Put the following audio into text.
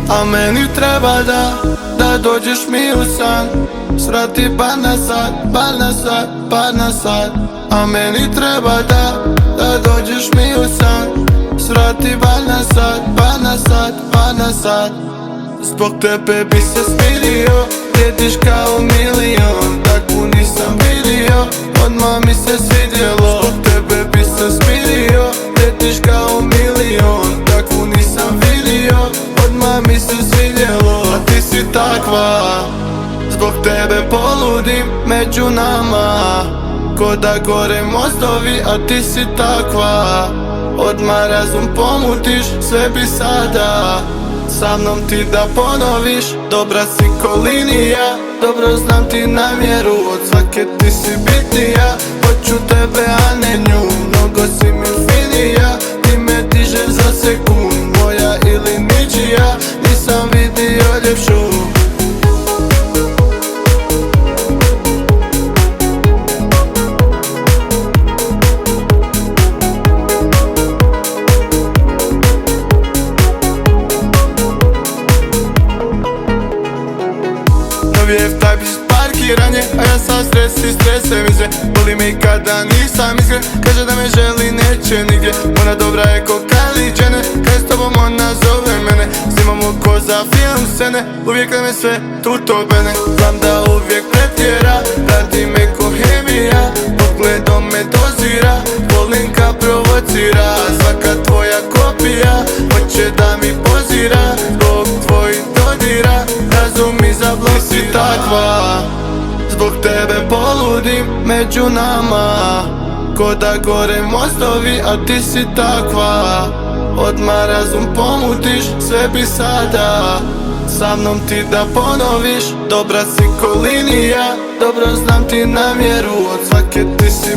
A meni treba da dođeš mi u san. Svrati par na sat, par na sat, par na sat. A meni treba da dođeš mi u san. Svrati par na sat, par na sat, par na sat. Zbog tebe bi se smirio, vrijediš kao milion. Takvu nisam vidio, odmah mi se svidjelo. Zbog tebe bi se smirio, vrijediš kao milion. Takvu nisam vidio, odmah mi se svidjelo. A ti si takva, zbog tebe poludim među nama. Ko da gore mostovi, a ti si takva. Odmah razum pomutiš, sve bi sada sa mnom ti da ponoviš. Dobra si ko linija, dobro znam ti namjeru. Od svake ti si bitnija, hoću tebe a ne nju. Mnogo si mi finija, ti me dižeš za sekund. Moja ili ničija, nisam vidio ljepšu. Novijev taj bis parkiranje, a ja sam stres i stresem izve. Boli me i kada nisam iskren, kaže da me želi neće nigdje. Ona dobra je ko Kylie Jenner, kad je s tobom ona zove mene. Snimamo ko za film scene, uvijek nam je sve tutobene. Znam da uvijek pretjera, radi me ko hemija. Pogledom me dozira, volim kad provocira. Svaka tvoja kopija, hoće da mi pozira. Zbog tvojih dodira, razum mi zablokira. Ti si takva, zbog tebe poludim među nama. Ko da gore mostovi, a ti si takva. Odmah razum pomutiš, sve bi sada sa mnom ti da ponoviš. Dobra si ko linija, dobro znam ti namjeru. Od svake ti si